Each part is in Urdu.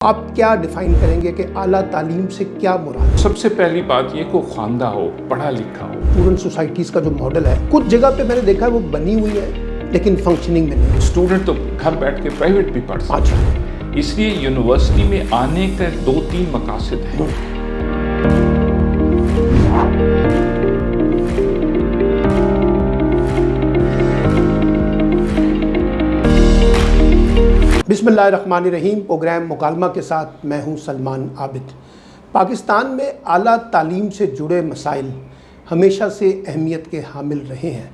آپ کیا ڈیفائن کریں گے کہ اعلیٰ تعلیم سے کیا مراد ہے؟ سب سے پہلی بات یہ کہ خواندہ ہو، پڑھا لکھا ہو۔ اسٹوڈنٹ سوسائٹیز کا جو ماڈل ہے کچھ جگہ پہ میں نے دیکھا ہے وہ بنی ہوئی ہے لیکن فنکشننگ میں نہیں۔ اسٹوڈنٹ تو گھر بیٹھ کے پرائیویٹ بھی پڑھ سکتے ہیں، اس لیے یونیورسٹی میں آنے کے 2-3 مقاصد ہیں۔ بسم اللہ الرحمن الرحیم۔ پروگرام مکالمہ کے ساتھ میں ہوں سلمان عابد۔ پاکستان میں اعلیٰ تعلیم سے جڑے مسائل ہمیشہ سے اہمیت کے حامل رہے ہیں،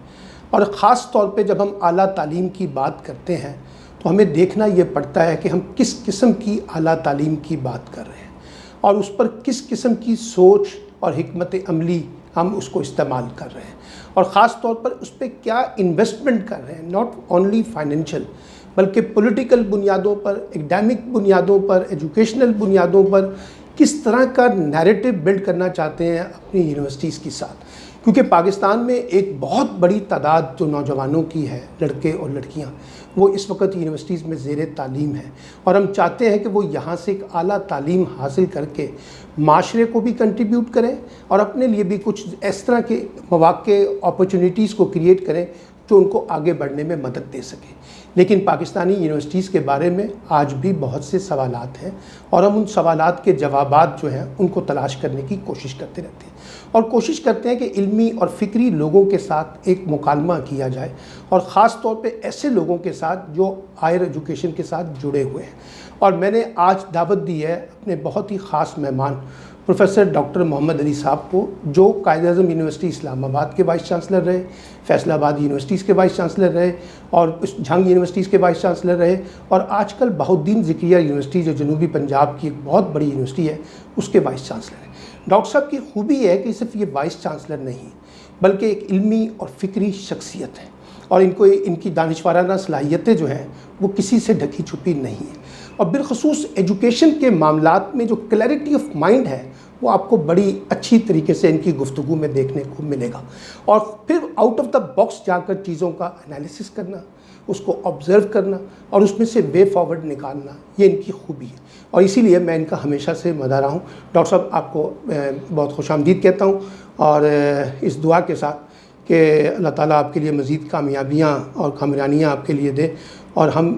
اور خاص طور پہ جب ہم اعلیٰ تعلیم کی بات کرتے ہیں تو ہمیں دیکھنا یہ پڑتا ہے کہ ہم کس قسم کی اعلیٰ تعلیم کی بات کر رہے ہیں اور اس پر کس قسم کی سوچ اور حکمت عملی ہم اس کو استعمال کر رہے ہیں، اور خاص طور پر اس پہ کیا انویسٹمنٹ کر رہے ہیں، ناٹ اونلی فائنینشیل بلکہ پولیٹیکل بنیادوں پر، اکیڈیمک بنیادوں پر، ایجوکیشنل بنیادوں پر کس طرح کا نیریٹو بلڈ کرنا چاہتے ہیں اپنی یونیورسٹیز کے ساتھ۔ کیونکہ پاکستان میں ایک بہت بڑی تعداد جو نوجوانوں کی ہے، لڑکے اور لڑکیاں، وہ اس وقت یونیورسٹیز میں زیر تعلیم ہیں، اور ہم چاہتے ہیں کہ وہ یہاں سے ایک اعلیٰ تعلیم حاصل کر کے معاشرے کو بھی کنٹریبیوٹ کریں اور اپنے لیے بھی کچھ اس طرح کے مواقع، اپرچونیٹیز کو کریٹ کریں جو ان کو آگے بڑھنے میں مدد دے سکے۔ لیکن پاکستانی یونیورسٹیز کے بارے میں آج بھی بہت سے سوالات ہیں، اور ہم ان سوالات کے جوابات جو ہیں ان کو تلاش کرنے کی کوشش کرتے رہتے ہیں، اور کوشش کرتے ہیں کہ علمی اور فکری لوگوں کے ساتھ ایک مکالمہ کیا جائے، اور خاص طور پہ ایسے لوگوں کے ساتھ جو ہائر ایجوکیشن کے ساتھ جڑے ہوئے ہیں۔ اور میں نے آج دعوت دی ہے اپنے بہت ہی خاص مہمان پروفیسر ڈاکٹر محمد علی صاحب کو، جو قائد اعظم یونیورسٹی اسلام آباد کے وائس چانسلر رہے، فیصل آباد یونیورسٹیز کے وائس چانسلر رہے، اور جھنگ یونیورسٹیز کے وائس چانسلر رہے، اور آج کل بہاؤالدین ذکریہ یونیورسٹی جو جنوبی پنجاب کی ایک بہت بڑی یونیورسٹی ہے اس کے وائس چانسلر ہیں۔ ڈاکٹر صاحب کی خوبی ہے کہ صرف یہ وائس چانسلر نہیں بلکہ ایک علمی اور فکری شخصیت ہے، اور ان کی دانشورانہ صلاحیتیں جو ہیں وہ کسی سے ڈھکی چھپی نہیں ہیں، اور بالخصوص ایجوکیشن کے معاملات میں جو کلیئرٹی آف مائنڈ ہے وہ آپ کو بڑی اچھی طریقے سے ان کی گفتگو میں دیکھنے کو ملے گا، اور پھر آؤٹ آف دا باکس جا کر چیزوں کا انالیسس کرنا، اس کو آبزرو کرنا اور اس میں سے وے فارورڈ نکالنا، یہ ان کی خوبی ہے، اور اسی لیے میں ان کا ہمیشہ سے مداح رہا ہوں۔ ڈاکٹر صاحب آپ کو بہت خوش آمدید کہتا ہوں، اور اس دعا کے ساتھ کہ اللہ تعالیٰ آپ کے لیے مزید کامیابیاں اور کامیابیاں آپ کے لیے دے، اور ہم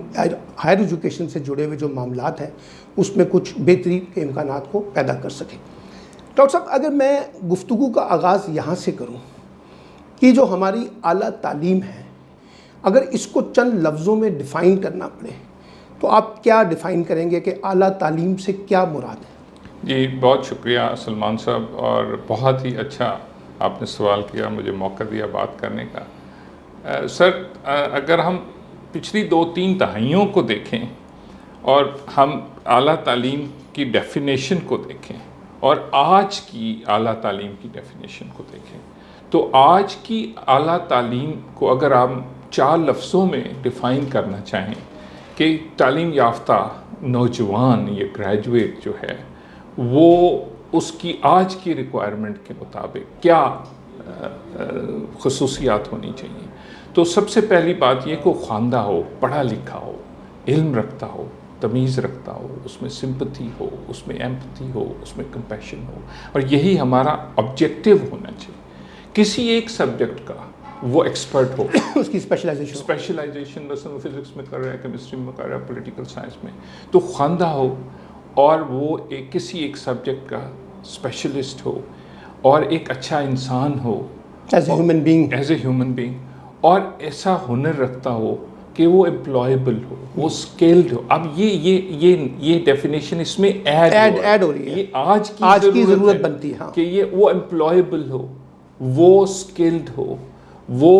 ہائر ایجوکیشن سے جڑے ہوئے جو معاملات ہیں اس میں کچھ بہتری کے امکانات کو پیدا کر سکیں۔ ڈاکٹر صاحب، اگر میں گفتگو کا آغاز یہاں سے کروں کہ جو ہماری اعلیٰ تعلیم ہے، اگر اس کو چند لفظوں میں ڈیفائن کرنا پڑے تو آپ کیا ڈیفائن کریں گے کہ اعلیٰ تعلیم سے کیا مراد ہے؟ جی بہت شکریہ سلمان صاحب، اور بہت ہی اچھا آپ نے سوال کیا، مجھے موقع دیا بات کرنے کا۔ سر، اگر ہم پچھلی 2-3 دہائیوں کو دیکھیں اور ہم اعلیٰ تعلیم کی ڈیفینیشن کو دیکھیں اور آج کی اعلیٰ تعلیم کی ڈیفینیشن کو دیکھیں تو آج کی اعلیٰ تعلیم کو اگر آپ 4 لفظوں میں ڈیفائن کرنا چاہیں کہ تعلیم یافتہ نوجوان یا گریجویٹ جو ہے وہ اس کی آج کی ریکوائرمنٹ کے مطابق کیا خصوصیات ہونی چاہیے، تو سب سے پہلی بات یہ کہ خواندہ ہو، پڑھا لکھا ہو، علم رکھتا ہو، تمیز رکھتا ہو، اس میں سمپتھی ہو، اس میں ایمپتھی ہو، اس میں کمپیشن ہو، اور یہی ہمارا آبجیکٹیو ہونا چاہیے۔ کسی ایک سبجیکٹ کا وہ ایکسپرٹ ہو، اس کی اسپیشلائزیشن مثلا فزکس میں کر رہا ہے، کیمسٹری میں کر رہا ہے، پولیٹیکل سائنس میں، تو خواندہ ہو اور وہ کسی ایک سبجیکٹ کا اسپیشلسٹ ہو اور ایک اچھا انسان ہو ایز اے ہیومن بینگ، اور ایسا ہنر رکھتا ہو کہ وہ امپلائیبل ہو، وہ اسکلڈ ہو۔ اب یہ ڈیفینیشن اس میں ایڈ ہو رہی ہے، یہ آج کی ضرورت بنتی ہے کہ یہ وہ امپلائیبل ہو، وہ اسکلڈ ہو، وہ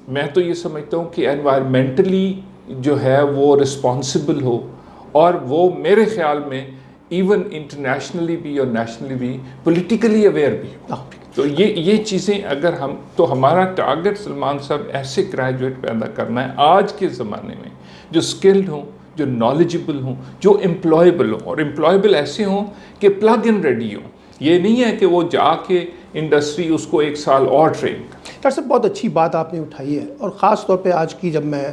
میں تو یہ سمجھتا ہوں کہ انوائرمنٹلی جو ہے وہ رسپانسبل ہو، اور وہ میرے خیال میں ایون انٹرنیشنلی بھی اور نیشنلی بھی پولیٹیکلی اویئر بھی ہو۔ تو یہ چیزیں اگر تو ہمارا ٹارگٹ سلمان صاحب ایسے گریجویٹ پیدا کرنا ہے آج کے زمانے میں جو اسکلڈ ہوں، جو نالجبل ہوں، جو امپلائیبل ہوں، اور امپلائیبل ایسے ہوں کہ پلگ ان ریڈی ہوں۔ یہ نہیں ہے کہ وہ جا کے انڈسٹری اس کو 1 سال اور ٹرین کرے۔ ڈاکٹر صاحب، بہت اچھی بات آپ نے اٹھائی ہے، اور خاص طور پہ آج کی جب میں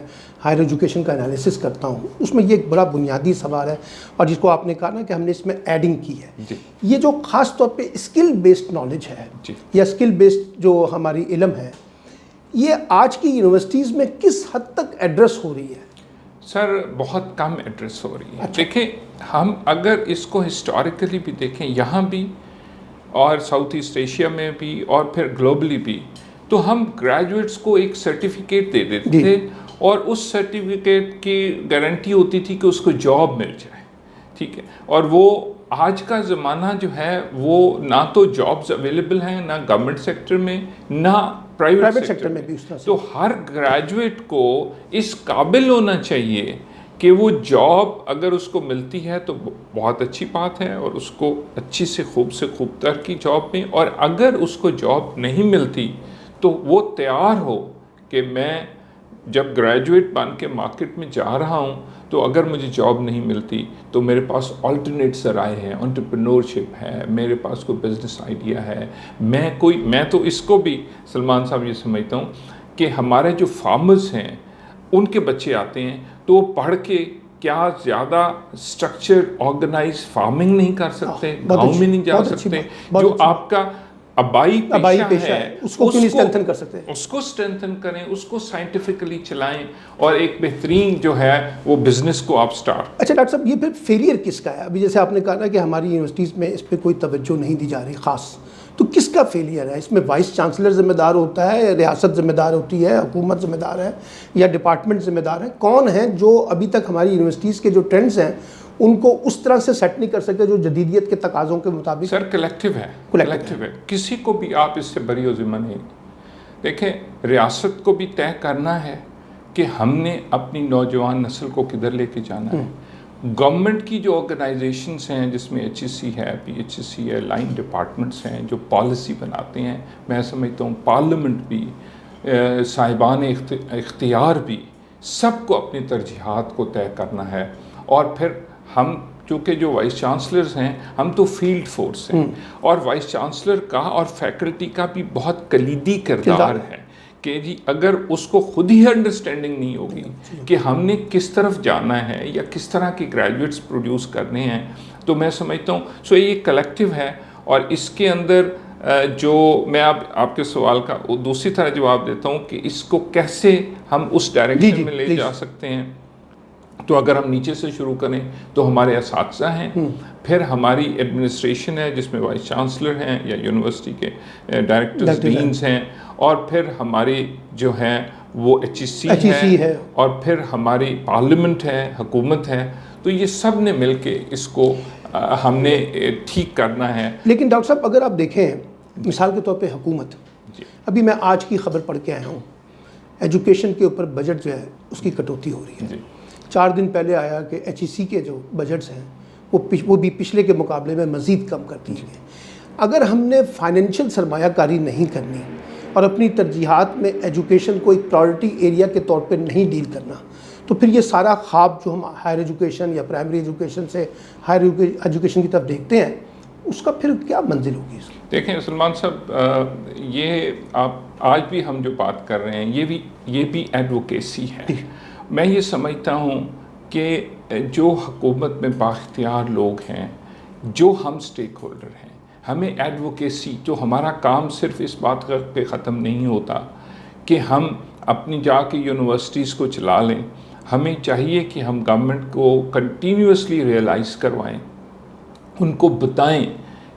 ہائر ایجوکیشن کا انالیسس کرتا ہوں، اس میں یہ ایک بڑا بنیادی سوال ہے، اور جس کو آپ نے کہا نا کہ ہم نے اس میں ایڈنگ کی ہے، یہ جو خاص طور پہ اسکل بیسڈ نالج ہے یا اسکل بیسڈ جو ہماری علم ہے، یہ آج کی یونیورسٹیز میں کس حد تک ایڈریس ہو رہی ہے؟ سر بہت کم ایڈریس ہو رہی ہے. دیکھیں ہم اگر اس کو ہسٹوریکلی بھی دیکھیں، یہاں بھی اور ساؤتھ ایسٹ ایشیا میں بھی اور پھر گلوبلی بھی، تو ہم گریجویٹس کو ایک سرٹیفکیٹ دے دیتے تھے، اور اس سرٹیفکیٹ کی گارنٹی ہوتی تھی کہ اس کو جاب مل جائے. ٹھیک ہے، اور وہ آج کا زمانہ جو ہے وہ نہ تو جابز اویلیبل ہیں، نہ گورنمنٹ سیکٹر میں، نہ پرائیویٹ سیکٹر میں. تو ہر گریجویٹ کو اس قابل ہونا چاہیے کہ وہ جاب اگر اس کو ملتی ہے تو بہت اچھی بات ہے، اور اس کو اچھی سے خوب تر کی جاب میں، اور اگر اس کو جاب نہیں ملتی تو وہ تیار ہو کہ میں جب گریجویٹ بن کے مارکیٹ میں جا رہا ہوں تو اگر مجھے جاب نہیں ملتی تو میرے پاس آلٹرنیٹ ذرائع ہیں، انٹرپرینورشپ ہے، میرے پاس کوئی بزنس آئیڈیا ہے. میں تو اس کو بھی سلمان صاحب یہ سمجھتا ہوں کہ ہمارے جو فارمرز ہیں ان کے بچے آتے ہیں تو وہ پڑھ کے کیا زیادہ اسٹرکچرڈ آرگنائز فارمنگ نہیں کر سکتے، گاؤں میں نہیں جا سکتے، جو آپ کا آبائی پیشہ ہے اس کو کیوں اسٹرینتھن کر سکتے ہیں، اس کو اسٹرینتھن کریں، اس کو سائنٹیفکلی چلائیں، اور ایک بہترین جو ہے وہ بزنس کو آپ سٹارٹ. اچھا ڈاکٹر صاحب، یہ پھر فیلئر کس کا ہے؟ ابھی جیسے آپ نے کہا نا کہ ہماری یونیورسٹیز میں اس پہ کوئی توجہ نہیں دی جا رہی خاص، تو کس کا فیلئر ہے؟ اس میں وائس چانسلر ذمہ دار ہوتا ہے، ریاست ذمہ دار ہوتی ہے، حکومت ذمہ دار ہے، یا ڈپارٹمنٹ ذمہ دار ہے؟ کون ہیں جو ابھی تک ہماری یونیورسٹیز کے جو ٹرینڈز ہیں ان کو اس طرح سے سیٹ نہیں کر سکتے جو جدیدیت کے تقاضوں کے مطابق؟ سر کلیکٹیو ہے، کسی کو بھی آپ اس سے بری و ذمہ نہیں. دیکھیں ریاست کو بھی طے کرنا ہے کہ ہم نے اپنی نوجوان نسل کو کدھر لے کے جانا ہے. گورنمنٹ کی جو آرگنائزیشنز ہیں جس میں ایچ ایس سی ہے، پی ایچ ایس سی ہے، لائن ڈپارٹمنٹس ہیں جو پالیسی بناتے ہیں، میں سمجھتا ہوں پارلیمنٹ بھی، صاحبان اختیار بھی، سب کو اپنی ترجیحات کو طے کرنا ہے. اور پھر ہم چونکہ جو وائس چانسلرز ہیں ہم تو فیلڈ فورس ہیں، اور وائس چانسلر کا اور فیکلٹی کا بھی بہت کلیدی کردار ہے کہ جی اگر اس کو خود ہی انڈرسٹینڈنگ نہیں ہوگی کہ ہم نے کس طرف جانا ہے یا کس طرح کے گریجویٹس پروڈیوس کرنے ہیں، تو میں سمجھتا ہوں یہ کلیکٹیو ہے. اور اس کے اندر جو میں آپ کے سوال کا دوسری طرح جواب دیتا ہوں کہ اس کو کیسے ہم اس ڈائریکشن میں لے جا سکتے ہیں. تو اگر ہم نیچے سے شروع کریں تو ہمارے اساتذہ ہیں، پھر ہماری ایڈمنسٹریشن ہے جس میں وائس چانسلر ہیں یا یونیورسٹی کے ڈائریکٹرز ڈینز ہیں، اور پھر ہماری جو ہے وہ ایچ ایس سی ہے، اور پھر ہماری پارلیمنٹ ہے، حکومت ہے. تو یہ سب نے مل کے اس کو ہم نے ٹھیک کرنا ہے. لیکن ڈاکٹر صاحب اگر آپ دیکھیں مثال کے طور پہ حکومت، ابھی میں آج کی خبر پڑھ کے آیا ہوں، ایجوکیشن کے اوپر بجٹ جو ہے اس کی کٹوتی ہو رہی ہے. 4 دن پہلے آیا کہ ایچ ای سی کے جو بجٹس ہیں وہ بھی پچھلے کے مقابلے میں مزید کم کر دیے گئے. اگر ہم نے فائنینشیل سرمایہ کاری نہیں کرنی اور اپنی ترجیحات میں ایجوکیشن کو ایک پرائورٹی ایریا کے طور پہ نہیں ڈیل کرنا، تو پھر یہ سارا خواب جو ہم ہائر ایجوکیشن یا پرائمری ایجوکیشن سے ہائر ایجوکیشن کی طرف دیکھتے ہیں اس کا پھر کیا منزل ہوگی اس کی؟ دیکھیں سلمان صاحب، یہ آپ آج بھی ہم جو بات کر رہے ہیں یہ بھی ایڈوکیسی ہے. میں یہ سمجھتا ہوں کہ جو حکومت میں بااختیار لوگ ہیں، جو ہم سٹیک ہولڈر ہیں، ہمیں ایڈوکیسی، جو ہمارا کام صرف اس بات پہ ختم نہیں ہوتا کہ ہم اپنی جا کے یونیورسٹیز کو چلا لیں. ہمیں چاہیے کہ ہم گورنمنٹ کو کنٹینیوسلی ریئلائز کروائیں، ان کو بتائیں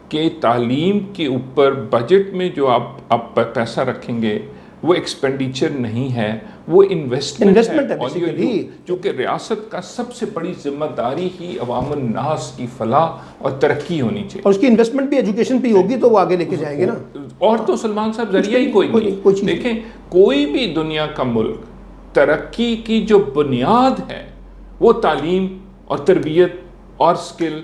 کہ تعلیم کے اوپر بجٹ میں جو آپ پیسہ رکھیں گے وہ ایکسپینڈیچر نہیں ہے، وہ انویسٹمنٹ ہے بیسیکلی، جو کہ ریاست کا سب سے بڑی ذمہ داری ہی عوام الناس کی فلاح اور ترقی ہونی چاہیے. اور اس کی انویسٹمنٹ بھی ایجوکیشن پہ ہوگی تو وہ آگے لے کے جائیں گے نا. اور تو سلمان صاحب ذریعہ ہی کوئی نہیں. دیکھیں کوئی بھی دنیا کا ملک ترقی کی جو بنیاد ہے وہ تعلیم اور تربیت اور اسکل،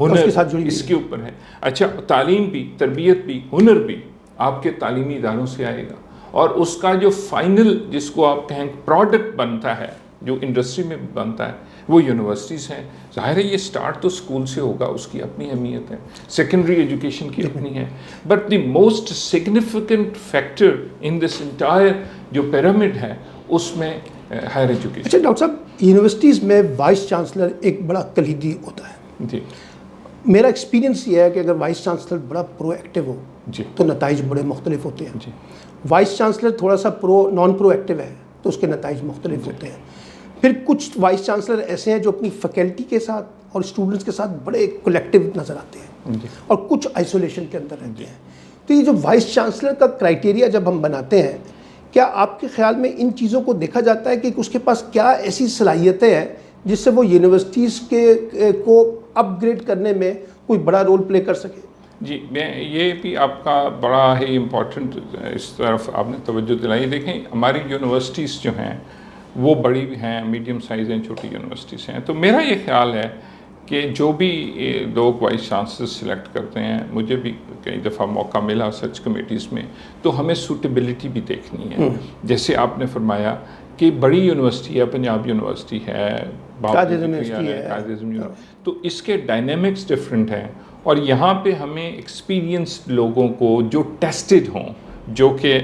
ہنر، اس کے اوپر ہے. اچھا تعلیم بھی، تربیت بھی، ہنر بھی آپ کے تعلیمی اداروں سے آئے گا، اور اس کا جو فائنل جس کو آپ کہیں پروڈکٹ بنتا ہے، جو انڈسٹری میں بنتا ہے، وہ یونیورسٹیز ہیں. ظاہر ہے یہ سٹارٹ تو اسکول سے ہوگا، اس کی اپنی اہمیت ہے، سیکنڈری ایجوکیشن کی اپنی ہے. But the most significant factor in this entire جو پیرامڈ ہے، اس میں ہائر ایجوکیشن. اچھا ڈاکٹر صاحب، یونیورسٹیز میں وائس چانسلر ایک بڑا کلیدی ہوتا ہے. جی میرا ایکسپیرینس یہ ہے کہ اگر وائس چانسلر بڑا پرو ایکٹیو ہو جی تو نتائج بڑے مختلف ہوتے ہیں. جی وائس چانسلر تھوڑا سا نان پرو ایکٹیو ہے تو اس کے نتائج مختلف ہوتے ہیں. پھر کچھ وائس چانسلر ایسے ہیں جو اپنی فیکلٹی کے ساتھ اور اسٹوڈنٹس کے ساتھ بڑے کولیکٹیو نظر آتے ہیں اور کچھ آئسولیشن کے اندر رہتے ہیں. تو یہ جو وائس چانسلر کا کرائٹیریا جب ہم بناتے ہیں، کیا آپ کے خیال میں ان چیزوں کو دیکھا جاتا ہے کہ اس کے پاس کیا ایسی صلاحیتیں ہیں جس سے وہ یونیورسٹیز کو اپ گریڈ کرنے میں کوئی بڑا رول پلے کر سکے؟ جی، میں یہ بھی آپ کا بڑا ہی امپورٹنٹ اس طرف آپ نے توجہ دلائی. دیکھیں ہماری یونیورسٹیز جو ہیں وہ بڑی بھی ہیں، میڈیم سائز ہیں، چھوٹی یونیورسٹیز ہیں. تو میرا یہ خیال ہے کہ جو بھی لوگ وائس چانسلر سلیکٹ کرتے ہیں، مجھے بھی کئی دفعہ موقع ملا سرچ کمیٹیز میں، تو ہمیں سوٹیبلٹی بھی دیکھنی ہے. جیسے آپ نے فرمایا کہ بڑی یونیورسٹی ہے، پنجاب یونیورسٹی ہے، قائد یونیورسٹی ہے، قائد اعظم یونیورسٹی، تو اس کے ڈائنامکس ڈفرینٹ ہیں. اور یہاں پہ ہمیں ایکسپیرینسڈ لوگوں کو جو ٹیسٹڈ ہوں، جو کہ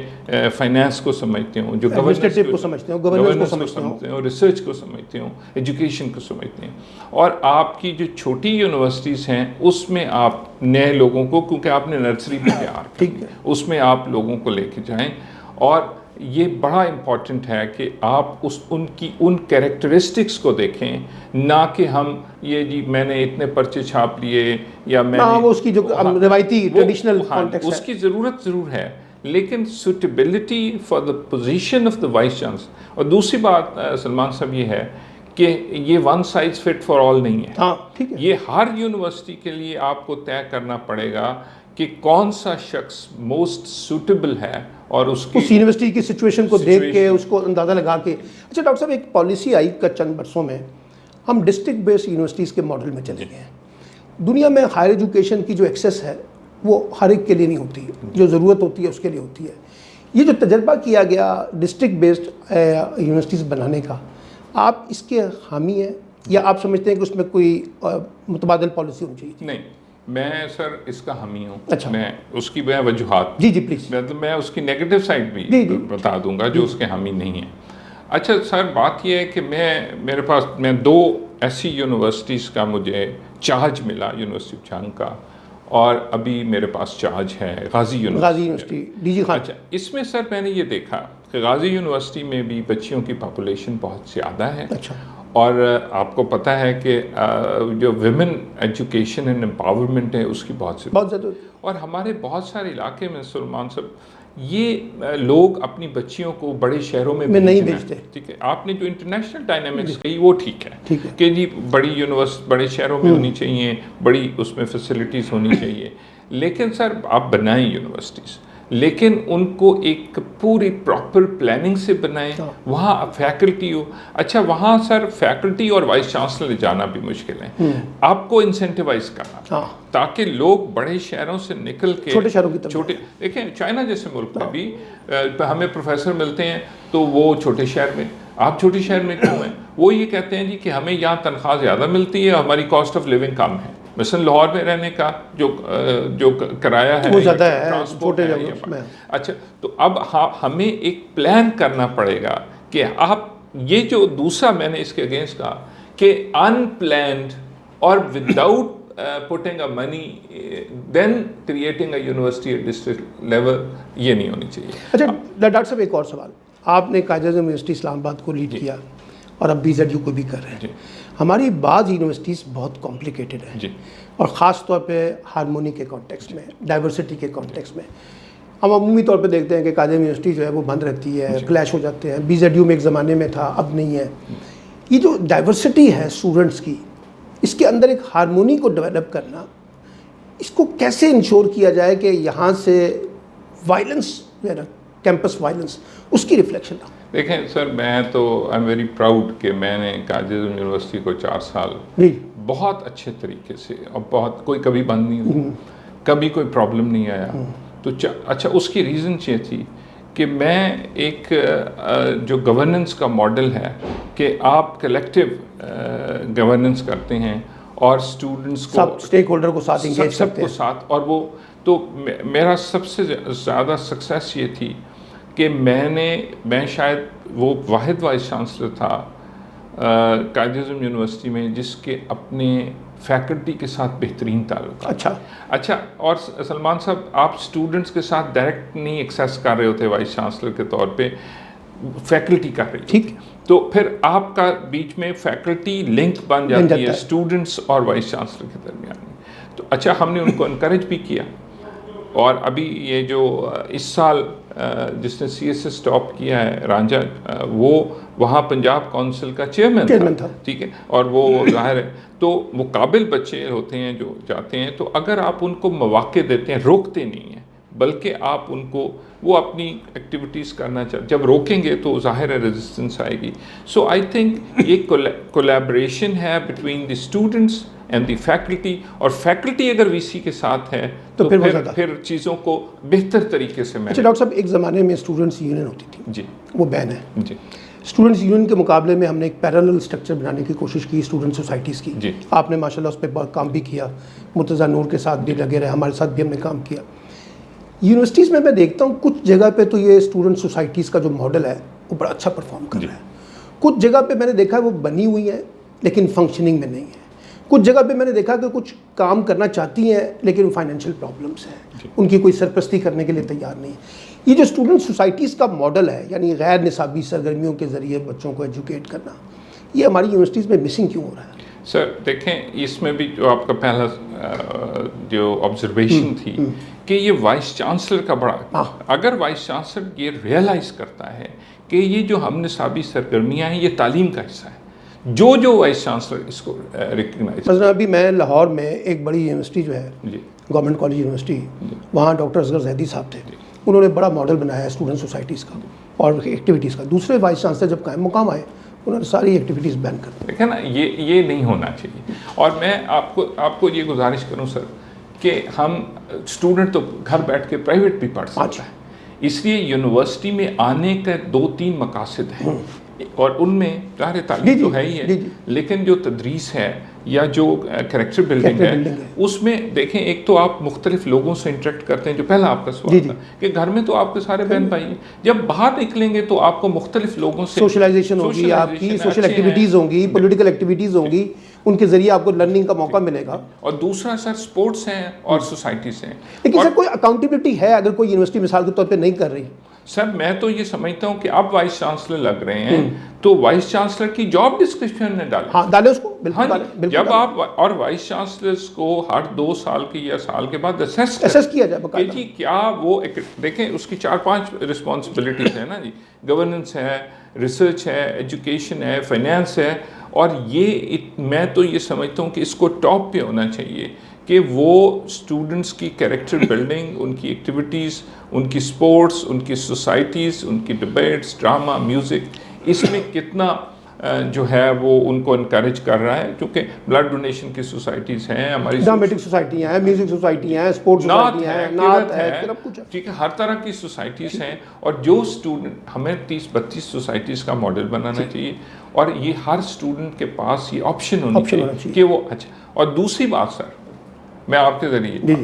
فائنانس کو سمجھتے ہوں، جو ایڈمنسٹریٹو کو سمجھتے ہوں، گورننس کو سمجھتے ہوں، ریسرچ کو سمجھتے ہوں، ایجوکیشن کو سمجھتے ہیں. اور آپ کی جو چھوٹی یونیورسٹیز ہیں اس میں آپ نئے لوگوں کو، کیونکہ آپ نے نرسری بھی تیار کرنی ہے، اس میں آپ لوگوں کو لے کے جائیں. اور یہ بڑا امپورٹنٹ ہے کہ آپ ان کیریکٹرسٹکس کو دیکھیں، نہ کہ ہم یہ جی میں نے اتنے پرچے چھاپ لیے یا میں نے وہ اس کی جو روایتی ٹریڈیشنل کانٹیکسٹ ہے اس کی ضرورت ضرور ہے، لیکن suitability for the position of the vice chancellor. اور دوسری بات سلمان صاحب یہ ہے کہ یہ one size fit for all نہیں ہے. ہاں ٹھیک ہے. یہ ہر یونیورسٹی کے لیے آپ کو طے کرنا پڑے گا کہ کون سا شخص موسٹ سوٹیبل ہے، اور اس یونیورسٹی کی سچویشن کو دیکھ کے اس کو اندازہ لگا کے. اچھا ڈاکٹر صاحب، ایک پالیسی آئی کا چند برسوں میں، ہم ڈسٹرکٹ بیسڈ یونیورسٹیز کے ماڈل میں چلے گئے ہیں. دنیا میں ہائر ایجوکیشن کی جو ایکسیس ہے وہ ہر ایک کے لیے نہیں ہوتی، جو ضرورت ہوتی ہے اس کے لیے ہوتی ہے. یہ جو تجربہ کیا گیا ڈسٹرکٹ بیسڈ یونیورسٹیز بنانے کا، آپ اس کے حامی ہیں یا آپ سمجھتے ہیں کہ اس میں کوئی متبادل پالیسی ہونی چاہیے؟ نہیں، میں سر اس کا حامی ہوں. اچھا. میں اس کی وجوہات جی پلیز، میں اس کی نیگیٹو سائڈ بھی بتا دوں گا جو اس کے حامی نہیں ہیں. اچھا سر، بات یہ ہے کہ میرے پاس دو ایسی یونیورسٹیز کا مجھے چارج ملا، یونیورسٹی آف جھانگ کا، اور ابھی میرے پاس چارج ہے غازی یونیورسٹی ڈی جی خان. اچھا، اس میں سر میں نے یہ دیکھا کہ غازی یونیورسٹی میں بھی بچیوں کی پاپولیشن بہت زیادہ ہے. اچھا. اور آپ کو پتہ ہے کہ جو ویمن ایجوکیشن اینڈ امپاورمنٹ ہے اس کی بہت زیادہ. اور ہمارے بہت سارے علاقے میں سلمان صاحب یہ لوگ اپنی بچیوں کو بڑے شہروں میں نہیں بھیجتے. ٹھیک ہے، آپ نے جو انٹرنیشنل ڈائنامکس کہی وہ ٹھیک ہے کہ جی بڑی یونیورسٹی بڑے شہروں میں ہونی چاہیے، بڑی اس میں فیسلٹیز ہونی چاہیے. لیکن سر آپ بنائیں یونیورسٹیز، لیکن ان کو ایک پوری پراپر پلاننگ سے بنائیں، وہاں فیکلٹی ہو. اچھا، وہاں سر فیکلٹی اور وائس چانسلر جانا بھی مشکل ہے. آپ کو انسینٹیوائز کرنا تاکہ لوگ بڑے شہروں سے نکل کے چھوٹے شہروں کی طرف. دیکھیں چائنا جیسے ملک میں بھی ہمیں پروفیسر ملتے ہیں تو وہ چھوٹے شہر میں، آپ چھوٹے شہر میں کیوں ہیں؟ وہ یہ کہتے ہیں جی کہ ہمیں یہاں تنخواہ زیادہ ملتی ہے، ہماری کاسٹ آف لیونگ کم ہے. مثلا لاہور میں رہنے کا جو کرایہ ہے وہ زیادہ ہے ٹرانسپورٹ ہے. اچھا، تو اب ہمیں ایک پلان کرنا پڑے گا کہ آپ یہ جو دوسرا میں نے اس کے اگینسٹ کہا کہ ان پلانڈ اور without putting a money then creating a university at district level، یہ نہیں ہونی چاہیے. اچھا ڈاکٹر صاحب، ایک اور سوال. آپ نے قائد اعظم یونیورسٹی اسلام آباد کو لیڈ کیا اور اب BZU کو بھی کر رہے ہیں. ہماری بعض یونیورسٹیز بہت کمپلیکیٹڈ ہیں، اور خاص طور پہ ہارمونی کے کانٹیکس میں، ڈائیورسٹی کے کانٹیکس میں. ہم عمومی طور پہ دیکھتے ہیں کہ قائد اعظم یونیورسٹی جو ہے وہ بند رہتی ہے، کلیش ہو جاتے ہیں. BZU میں ایک زمانے میں تھا، اب نہیں ہے. یہ جو ڈائیورسٹی ہے اسٹوڈنٹس کی، اس کے اندر ایک ہارمونی کو ڈیولپ کرنا، اس کو کیسے انشور کیا جائے کہ یہاں سے وائلنس جو ہے نا، کیمپس وائلنس، اس کی ریفلیکشن نہ. دیکھیں سر، میں تو آئی ایم ویری پراؤڈ کہ میں نے قائد اعظم یونیورسٹی کو 4 سال بہت اچھے طریقے سے، اور بہت کوئی کبھی بند نہیں ہوا، کبھی کوئی پرابلم نہیں آیا. تو اچھا، اس کی ریزن یہ تھی کہ میں ایک جو گورننس کا ماڈل ہے کہ آپ کلیکٹیو گورننس کرتے ہیں اور اسٹوڈنٹس کو، سب اسٹیک ہولڈر کو ساتھ انگیج کرتے ہیں، سب کو ساتھ. اور وہ تو میرا سب سے زیادہ سکسیس یہ تھی کہ میں شاید وہ واحد وائس چانسلر تھا قائد اعظم یونیورسٹی میں جس کے اپنے فیکلٹی کے ساتھ بہترین تعلق. اچھا اور سلمان صاحب آپ اسٹوڈنٹس کے ساتھ ڈائریکٹ نہیں ایکسیس کر رہے ہوتے وائس چانسلر کے طور پہ, فیکلٹی کر رہی, ٹھیک, تو پھر آپ کا بیچ میں فیکلٹی لنک بن جاتی ہے اسٹوڈنٹس اور وائس چانسلر کے درمیان. تو اچھا ہم نے ان کو انکریج بھی کیا, اور ابھی یہ جو اس سال جس نے سی ایس ایس ٹاپ کیا ہے رانجھا, وہ وہاں پنجاب کونسل کا چیئرمین تھا, ٹھیک ہے, اور وہ ظاہر ہے تو وہ قابل بچے ہوتے ہیں جو جاتے ہیں, تو اگر آپ ان کو مواقع دیتے ہیں, روکتے نہیں ہیں بلکہ آپ ان کو وہ اپنی ایکٹیویٹیز کرنا چاہتے, جب روکیں گے تو ظاہر ہے ریزسٹنس آئے گی. سو آئی تھنک یہ کولیبریشن ہے between the students and the faculty, اور فیکلٹی اگر وی سی کے ساتھ ہے تو پھر چیزوں کو بہتر طریقے سے اچھا ڈاکٹر صاحب, ایک زمانے میں اسٹوڈنٹس یونین ہوتی تھی, جی وہ بین ہے, جی, اسٹوڈنٹس یونین کے مقابلے میں ہم نے ایک پیرالل اسٹرکچر بنانے کی کوشش کی اسٹوڈنٹ سوسائٹیز کی, جی, آپ نے ماشاء اللہ اس پہ بہت کام بھی کیا, مرتضیٰ نور کے ساتھ بھی لگے رہے, ہمارے ساتھ بھی ہم نے کام کیا. یونیورسٹیز میں دیکھتا ہوں کچھ جگہ پہ تو یہ اسٹوڈنٹ سوسائٹیز کا جو ماڈل ہے وہ بڑا اچھا پرفارم کر رہا ہے, کچھ جگہ پہ میں نے دیکھا ہے وہ بنی ہوئی ہیں لیکن فنکشننگ میں نہیں ہے, کچھ جگہ پہ میں نے دیکھا کہ کچھ کام کرنا چاہتی ہیں لیکن فائنینشیل پرابلمس ہیں, ان کی کوئی سرپرستی کرنے کے لیے تیار نہیں ہے. یہ جو اسٹوڈنٹ سوسائٹیز کا ماڈل ہے, یعنی غیر نصابی سرگرمیوں کے ذریعے بچوں کو ایجوکیٹ کرنا, یہ ہماری یونیورسٹیز میں مسنگ کیوں ہو رہا ہے؟ سر دیکھیں, اس میں بھی جو آپ کا پہلا جو آبزرویشن تھی کہ یہ وائس چانسلر کا بڑا, اگر وائس چانسلر یہ ریئلائز کرتا ہے کہ یہ جو ہم نصابی سرگرمیاں ہیں یہ تعلیم کا حصہ ہے, جو وائس چانسلر اس کو ریکگنائز. مثلا ابھی میں لاہور میں ایک بڑی یونیورسٹی جو ہے, گورنمنٹ کالج یونیورسٹی, وہاں ڈاکٹر اصغر زیدی صاحب تھے, انہوں نے بڑا ماڈل بنایا ہے اسٹوڈنٹ سوسائٹیز کا اور ایکٹیویٹیز کا. دوسرے وائس چانسلر جب قائم مقام آئے انہوں نے ساری ایکٹیویٹیز بین کر دی. دیکھیں نا, یہ نہیں ہونا چاہیے. اور میں آپ کو یہ گزارش کروں سر کہ ہم اسٹوڈنٹ تو گھر بیٹھ کے پرائیویٹ بھی پڑھ سکتا ہے, اس لیے یونیورسٹی میں آنے کے 2-3 مقاصد ہیں, اور ان میں ظاہر تعلیم تو ہے ہی ہے, لیکن جو تدریس ہے یا جو کریکٹر بلڈنگ ہے اس میں دیکھیں, ایک تو آپ مختلف لوگوں سے انٹریکٹ کرتے ہیں, جو پہلا آپ کا سوال تھا کہ گھر میں تو آپ کے سارے بہن بھائی ہیں, جب باہر نکلیں گے تو آپ کو مختلف لوگوں سے سوشلائزیشن ہوگی, آپ کی سوشل ایکٹیویٹیز ہوں گی, پولیٹیکل ایکٹیویٹیز ہوں گی, ان کے ذریعے آپ کو لرننگ کا موقع ملے گا. اور دوسرا سر سپورٹس ہیں اور سوسائٹیز ہیں. لیکن سر کوئی اکاؤنٹیبلٹی ہے اگر کوئی یونیورسٹی مثال کے طور پہ نہیں کر رہی؟ سر میں تو یہ سمجھتا ہوں کہ اب وائس چانسلر لگ رہے ہیں تو وائس چانسلر کی جاب ڈسکرپشن میں ڈالیں. ہاں ڈالیں اس کو, بالکل. جب آپ اور وائس چانسلرز کو ہر 2 سال کی یا سال کے بعد اسیس کیا جائے کہ جی کیا وہ دیکھیں اس کی 4-5 رسپانسبلٹیز ہیں نا جی, گورننس ہے, ریسرچ ہے, ایجوکیشن ہے, فائنینس ہے, اور یہ میں تو یہ سمجھتا ہوں کہ اس کو ٹاپ پہ ہونا چاہیے کہ وہ اسٹوڈنٹس کی کیریکٹر بلڈنگ, ان کی ایکٹیویٹیز, ان کی سپورٹس, ان کی سوسائٹیز, ان کی ڈبیٹس, ڈرامہ, میوزک, اس میں کتنا جو ہے وہ ان کو انکریج کر رہا ہے. کیونکہ بلڈ ڈونیشن کی سوسائٹیز ہیں, ہماری ڈرامٹک سوسائٹیاں ہیں, میوزک سوسائٹیاں ہیں, اسپورٹس سوسائٹیاں ہیں, نعت ہے, کچھ, ٹھیک ہے, ہر طرح کی سوسائٹیز ہیں. اور جو اسٹوڈنٹ, ہمیں 30-32 سوسائٹیز کا ماڈل بنانا چاہیے, اور یہ ہر اسٹوڈنٹ کے پاس یہ آپشن ہونی چاہیے کہ وہ اچھا. اور دوسری بات سر میں آپ کے ذریعے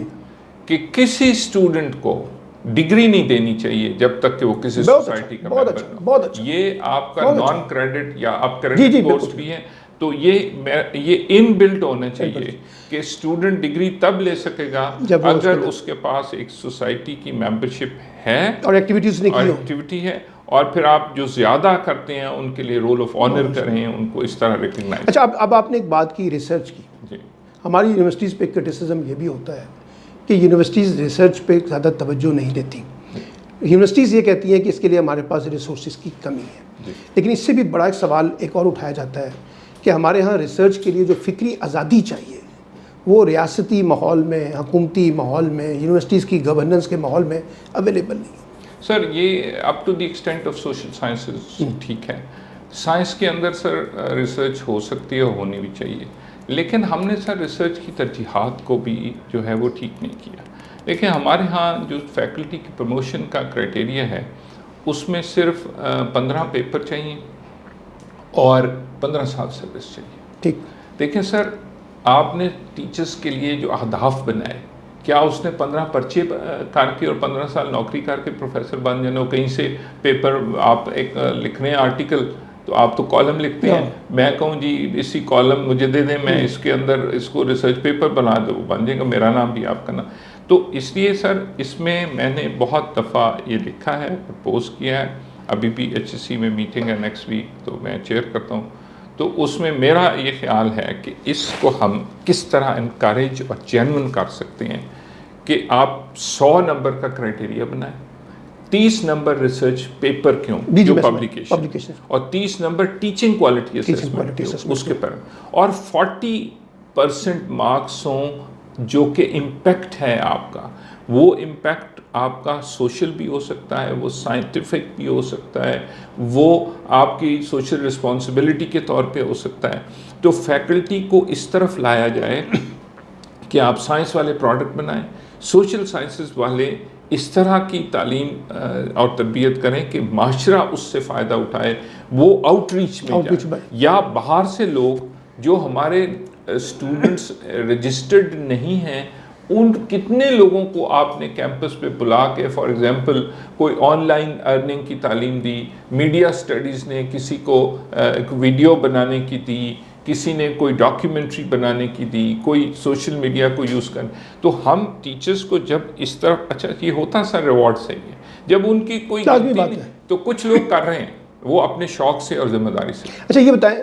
کہ کسی اسٹوڈنٹ کو ڈگری نہیں دینی چاہیے جب تک کہ وہ کسی سوسائٹی کا ممبر ہو. یہ آپ کا نان کریڈٹ یا آپ کریڈٹ کورس بھی ہے, تو یہ ان بلٹ ہونا چاہیے کہ اسٹوڈنٹ ڈگری تب لے سکے گا اگر اس کے پاس ایک سوسائٹی کی ممبرشپ ہے اور ایکٹیویٹی ہے, اور پھر آپ جو زیادہ کرتے ہیں ان کے لیے رول آف آنر کریں, ان کو اس طرح ریکگنائز. اچھا, اب آپ نے ایک بات کی ریسرچ کی. ہماری یونیورسٹیز پہ کرٹیسزم یہ بھی ہوتا ہے کہ یونیورسٹیز ریسرچ پہ زیادہ توجہ نہیں دیتی. یونیورسٹیز یہ کہتی ہیں کہ اس کے لیے ہمارے پاس ریسورسز کی کمی ہے, لیکن اس سے بھی بڑا ایک سوال ایک اور اٹھایا جاتا ہے کہ ہمارے ہاں ریسرچ کے لیے جو فکری آزادی چاہیے وہ ریاستی ماحول میں, حکومتی ماحول میں, یونیورسٹیز کی گورننس کے ماحول میں اویلیبل نہیں. سر یہ up to the extent of social sciences ٹھیک ہے, سائنس کے اندر سر ریسرچ ہو سکتی ہے, ہونی بھی چاہیے, لیکن ہم نے سر ریسرچ کی ترجیحات کو بھی جو ہے وہ ٹھیک نہیں کیا. دیکھیں ہمارے ہاں جو فیکلٹی کی پروموشن کا کرائٹیریا ہے اس میں صرف 15 پیپر چاہیے اور 15 سال سروس چاہیے. ٹھیک. دیکھیں سر آپ نے ٹیچرز کے لیے جو اہداف بنائے, کیا اس نے 15 پرچے کر کے اور 15 سال نوکری کر کے پروفیسر بن جانا؟ کہیں سے پیپر آپ ایک لکھ رہے ہیں آرٹیکل تو آپ تو کالم لکھتے ہیں، میں کہوں جی اسی کالم مجھے دے دیں، میں اس کے اندر اس کو ریسرچ پیپر بنا دوں، وہ بن جائے گا، میرا نام بھی آپ کا نام. تو اس لیے سر اس میں نے بہت دفعہ یہ لکھا ہے، پرپوز کیا ہے. ابھی بھی HSC میں میٹنگ ہے نیکسٹ ویک، تو میں چیئر کرتا ہوں. تو اس میں میرا یہ خیال ہے کہ اس کو ہم کس طرح انکریج اور جینون کر سکتے ہیں کہ آپ 100 نمبر کا کرائٹیریا بنائیں، 30 نمبر ریسرچ پیپر کیوں جو پبلیکیشن، اور 30 نمبر ٹیچنگ کوالٹی اسسمنٹ اس کے پر، اور 40% مارکس ہوں جو کہ امپیکٹ ہے آپ کا. وہ امپیکٹ آپ کا سوشل بھی ہو سکتا ہے، وہ سائنٹیفک بھی ہو سکتا ہے، وہ آپ کی سوشل رسپانسبلٹی کے طور پہ ہو سکتا ہے. تو فیکلٹی کو اس طرف لایا جائے کہ آپ سائنس والے پروڈکٹ بنائیں، سوشل سائنسز والے اس طرح کی تعلیم اور تربیت کریں کہ معاشرہ اس سے فائدہ اٹھائے، وہ آؤٹ ریچ میں جائے. یا باہر سے لوگ جو ہمارے اسٹوڈنٹس رجسٹرڈ نہیں ہیں، ان کتنے لوگوں کو آپ نے کیمپس پہ بلا کے، فار ایگزامپل کوئی آن لائن ارننگ کی تعلیم دی، میڈیا اسٹڈیز نے کسی کو ایک ویڈیو بنانے کی دی، کسی نے کوئی ڈاکیومنٹری بنانے کی دی، کوئی سوشل میڈیا کو یوز کرنے. تو ہم ٹیچرز کو جب اس طرف، اچھا یہ ہوتا سر ریوارڈ سے ہی ہے، جب ان کی کوئی غلطی نہیں تو کچھ لوگ کر رہے ہیں وہ اپنے شوق سے اور ذمہ داری سے. اچھا یہ بتائیں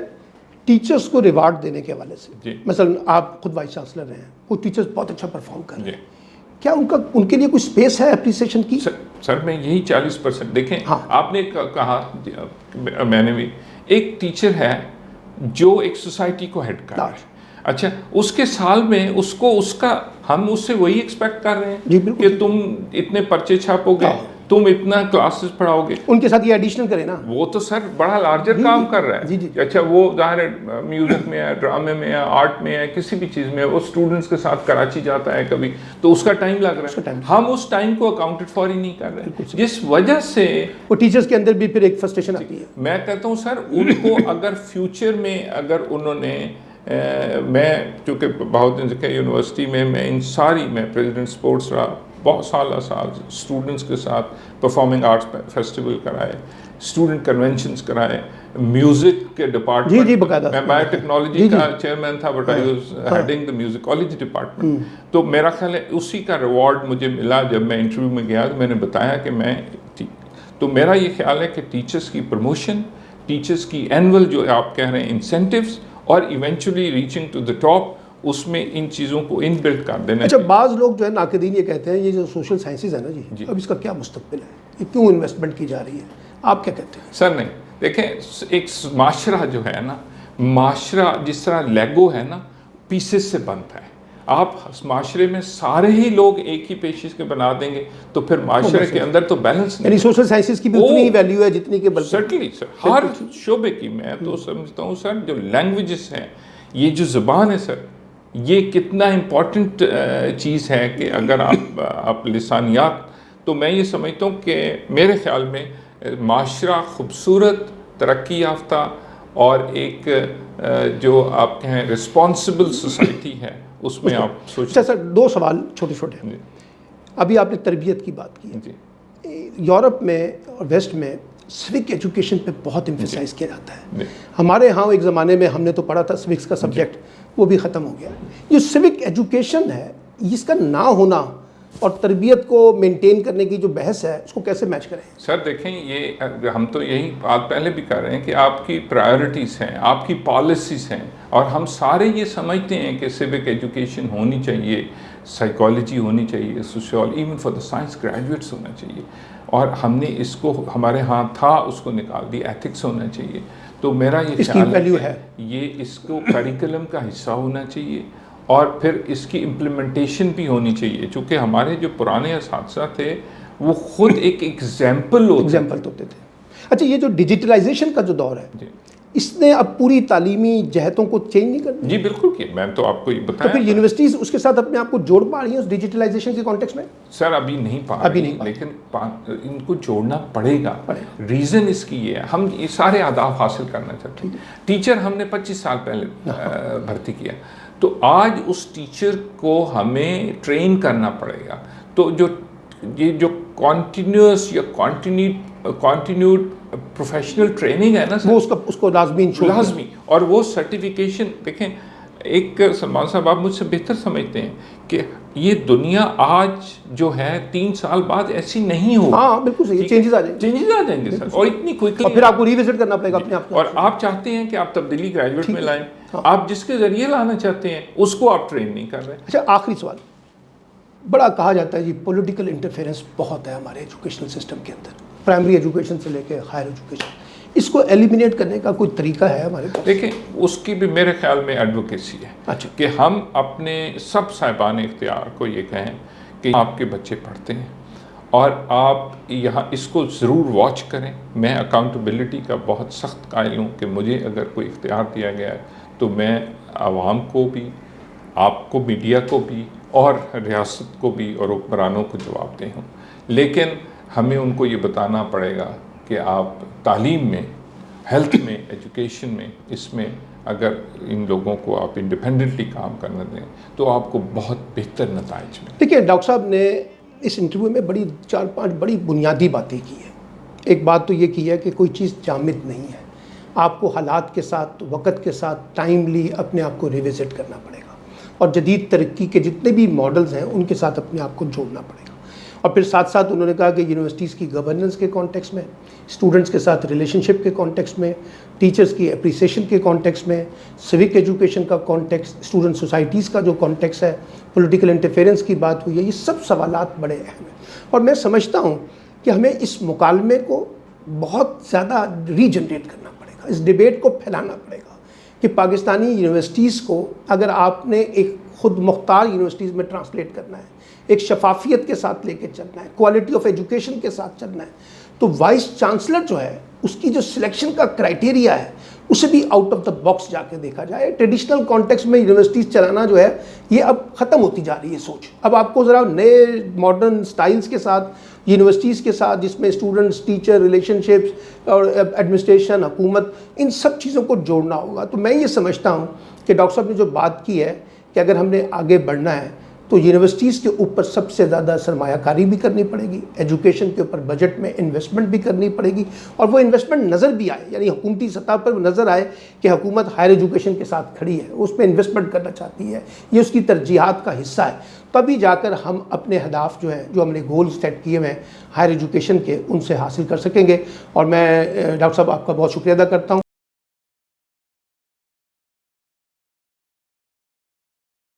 ٹیچرز کو ریوارڈ دینے کے حوالے سے، مثلا آپ خود وائس چانسلر رہے ہیں، وہ ٹیچرز بہت اچھا پرفارم کر رہے ہیں، کیا ان کے لیے کوئی اسپیس ہے اپریسیشن کی؟ سر میں یہی 40% دیکھیں، آپ نے کہا، میں نے بھی، ایک ٹیچر ہے جو ایک سوسائٹی کو ہیڈ کر رہا ہے، اچھا اس کے سال میں ہم اس سے وہی ایکسپیکٹ کر رہے ہیں کہ تم اتنے پرچے چھاپو گے، تم اتنا کلاسز پڑھاؤ گے. ان کے ساتھ یہ ایڈیشنل کرے نا، وہ تو سر بڑا لارجر کام کر رہا ہے. اچھا وہ ظاہر ہے میوزک میں ہے، ڈرامے میں ہے، آرٹ میں ہے، کسی بھی چیز میں، وہ اسٹوڈنٹس کے ساتھ کراچی جاتا ہے کبھی، تو اس کا ٹائم لگ رہا ہے. ہم اس ٹائم کو اکاؤنٹڈ فار ہی نہیں کر رہے، جس وجہ سے وہ ٹیچرز کے اندر بھی پھر ایک فرسٹریشن آتی ہے. میں کہتا ہوں سر ان کو اگر فیوچر میں اگر انہوں نے، میں چونکہ بہت یونیورسٹی میں میں پریزیڈنٹ سپورٹس رہا، بہت سال اسٹوڈنٹس کے ساتھ پرفارمنگ آرٹس فیسٹیول کرائے، اسٹوڈنٹ کنونشنز کرائے، میوزک کے ڈپارٹمنٹ، میں بایو ٹیکنالوجی کا چیئرمین تھا، but I was heading the musicology department. تو میرا خیال ہے اسی کا ریوارڈ مجھے ملا جب میں انٹرویو میں گیا، میں نے بتایا کہ میں، تو میرا یہ خیال ہے کہ ٹیچرز کی پروموشن، ٹیچرز کی اینول جو آپ کہہ رہے ہیں انسینٹیوز، اور eventually reaching to the top, اس میں ان چیزوں کو ان بلڈ کر دینا. اچھا بعض لوگ جو ہے ناقدین یہ کہتے ہیں یہ جو سوشل سائنسز ہے نا جی، اب اس کا کیا مستقبل ہے، یہ کیوں انویسٹمنٹ کی جا رہی ہے، آپ کیا کہتے ہیں؟ سر نہیں، دیکھیں ایک معاشرہ جو ہے نا، معاشرہ جس طرح لیگو ہے نا، پیسز سے بنتا ہے. آپ معاشرے میں سارے ہی لوگ ایک ہی پیشز کے بنا دیں گے تو پھر معاشرے کے اندر تو بیلنس نہیں. یعنی سوشل سائنسز کی بھی اتنی ہی ویلیو ہے جتنی کہ سرٹنلی سر ہر شعبے کی. میں تو سمجھتا ہوں سر جو لینگویجز ہیں، یہ جو زبان ہے سر، یہ کتنا امپورٹنٹ چیز ہے کہ اگر آپ لسانیات، تو میں یہ سمجھتا ہوں کہ میرے خیال میں معاشرہ خوبصورت، ترقی یافتہ اور ایک جو آپ کہیں رسپانسبل سوسائٹی ہے، اس میں آپ سوچیں. اچھا سر 2 سوال چھوٹے چھوٹے. ابھی آپ نے تربیت کی بات کی، یورپ میں اور ویسٹ میں سوک ایجوکیشن پہ بہت امفیسائز کیا جاتا ہے. ہمارے ہاں ایک زمانے میں ہم نے تو پڑھا تھا سوکس کا سبجیکٹ، وہ بھی ختم ہو گیا. جو سوک ایجوکیشن ہے اس کا نہ ہونا اور تربیت کو مینٹین کرنے کی جو بحث ہے اس کو کیسے میچ کریں؟ سر دیکھیں یہ ہم تو یہی بات پہلے بھی کر رہے ہیں کہ آپ کی پرائیورٹیز ہیں، آپ کی پالیسیز ہیں، اور ہم سارے یہ سمجھتے ہیں کہ سوک ایجوکیشن ہونی چاہیے، سائیکالوجی ہونی چاہیے، sociology, even for the science graduates ہونا چاہیے، اور ہم نے اس کو ہمارے ہاں تھا، اس کو نکال دی، ایتھکس ہونا چاہیے. تو میرا یہ خیال ہے یہ اس کو کریکلم کا حصہ ہونا چاہیے، اور پھر اس کی امپلیمنٹیشن بھی ہونی چاہیے. چونکہ ہمارے جو پرانے اساتذہ تھے وہ خود ایک ایگزامپل ہوتے تھے. اچھا یہ جو ڈیجیٹلائزیشن کا جو دور ہے، اس نے اب پوری تعلیمی جہتوں کو چینج نہیں کرنا؟ جی بالکل کیا، میں تو آپ کو یہ بتایا. تو پھر یونیورسٹیز اس کے ساتھ اپنے آپ کو جوڑ پا رہی ہیں اس ڈیجیٹلائزیشن کے کانٹیکس میں؟ سر ابھی نہیں پا رہی، لیکن ان کو جوڑنا پڑے گا. ریزن اس کی یہ ہے، ہم یہ سارے آداب حاصل کرنا چاہتے ہیں. ٹیچر ہم نے 25 سال پہلے بھرتی کیا، تو آج اس ٹیچر کو ہمیں ٹرین کرنا پڑے گا. تو یہ جو کنٹینیوس یا کنٹینیوڈ پروفیشنل ٹریننگ ہے نا سر, وہ اس کو لازمی. اور وہ سرٹیفکیشن دیکھیں, ایک سلمان صاحب آپ مجھ سے بہتر سمجھتے ہیں کہ یہ دنیا آج جو ہے 3 سال بعد ایسی نہیں ہوگی. ہاں بالکل صحیح, چینجز آ جائیں گے سر, اور اتنی کوئکلی. اور پھر آپ کو ریوزٹ کرنا پڑے گا اپنے آپ کو. اور آپ چاہتے ہیں کہ آپ تبدیلی گریجویٹ میں لائیں, آپ جس کے ذریعے لانا چاہتے ہیں اس کو آپ ٹرین نہیں کر رہے. اچھا, آخری سوال. بڑا کہا جاتا ہے جی پولیٹیکل انٹرفیئرنس بہت ہے ہمارے ایجوکیشنل سسٹم کے اندر, پرائمری ایجوکیشن سے لے کے ہائر ایجوکیشن. اس کو ایلیمینیٹ کرنے کا کوئی طریقہ ہے ہمارے پاس؟ دیکھیں, اس کی بھی میرے خیال میں ایڈوکیسی ہے. اچھا, کہ ہم اپنے سب صاحبان اختیار کو یہ کہیں کہ آپ کے بچے پڑھتے ہیں اور آپ یہاں اس کو ضرور واچ کریں. میں اکاؤنٹیبلٹی کا بہت سخت قائل ہوں کہ مجھے اگر کوئی اختیار دیا گیا ہے تو میں عوام کو بھی, آپ کو, میڈیا کو بھی, اور ریاست کو بھی, اور حکمرانوں کو جواب دہ ہوں. لیکن ہمیں ان کو یہ بتانا پڑے گا کہ آپ تعلیم میں, ہیلتھ میں, ایجوکیشن میں, اس میں اگر ان لوگوں کو آپ انڈیپینڈنٹلی کام کرنے دیں تو آپ کو بہت بہتر نتائج ملیں. دیکھیے ڈاکٹر صاحب نے اس انٹرویو میں 4-5 بڑی بنیادی باتیں کی ہیں. ایک بات تو یہ کی ہے کہ کوئی چیز جامد نہیں ہے, آپ کو حالات کے ساتھ, وقت کے ساتھ ٹائملی اپنے آپ کو ریوزٹ کرنا پڑے گا, اور جدید ترقی کے جتنے بھی ماڈلز ہیں ان کے ساتھ اپنے آپ کو جوڑنا پڑے گا. اور پھر ساتھ ساتھ انہوں نے کہا کہ یونیورسٹیز کی گورننس کے کانٹیکس میں, اسٹوڈنٹس کے ساتھ ریلیشن شپ کے کانٹیکس میں, ٹیچرز کی اپریسیشن کے کانٹیکس میں, سوک ایجوکیشن کا کانٹیکس, اسٹوڈنٹ سوسائٹیز کا جو کانٹیکس ہے, پولیٹیکل انٹرفیئرنس کی بات ہوئی ہے, یہ سب سوالات بڑے اہم ہیں. اور میں سمجھتا ہوں کہ ہمیں اس مکالمے کو بہت زیادہ ری جنریٹ کرنا پڑے گا, اس ڈیبیٹ کو پھیلانا پڑے گا کہ پاکستانی یونیورسٹیز کو اگر آپ نے ایک خود مختار یونیورسٹیز میں ٹرانسلیٹ کرنا ہے, ایک شفافیت کے ساتھ لے کے چلنا ہے, کوالٹی آف ایجوکیشن کے ساتھ چلنا ہے, تو وائس چانسلر جو ہے اس کی جو سلیکشن کا کرائٹیریا ہے اسے بھی آؤٹ آف دا باکس جا کے دیکھا جائے. ٹریڈیشنل کانٹیکس میں یونیورسٹیز چلانا جو ہے یہ اب ختم ہوتی جا رہی ہے سوچ. اب آپ کو ذرا نئے ماڈرن سٹائلز کے ساتھ یونیورسٹیز کے ساتھ, جس میں اسٹوڈنٹس, ٹیچر, ریلیشن شپس اور ایڈمنسٹریشن, حکومت, ان سب چیزوں کو جوڑنا ہوگا. تو میں یہ سمجھتا ہوں کہ ڈاکٹر صاحب نے جو بات کی ہے کہ اگر ہم نے آگے بڑھنا ہے تو یونیورسٹیز کے اوپر سب سے زیادہ سرمایہ کاری بھی کرنی پڑے گی, ایجوکیشن کے اوپر بجٹ میں انویسٹمنٹ بھی کرنی پڑے گی, اور وہ انویسٹمنٹ نظر بھی آئے, یعنی حکومتی سطح پر نظر آئے کہ حکومت ہائر ایجوکیشن کے ساتھ کھڑی ہے, اس پہ انویسٹمنٹ کرنا چاہتی ہے, یہ اس کی ترجیحات کا حصہ ہے. تبھی جا کر ہم اپنے اہداف جو ہیں, جو ہم نے گول سیٹ کیے ہوئے ہیں ہائر ایجوکیشن کے, ان سے حاصل کر سکیں گے. اور میں ڈاکٹر صاحب آپ کا بہت شکریہ ادا کرتا ہوں.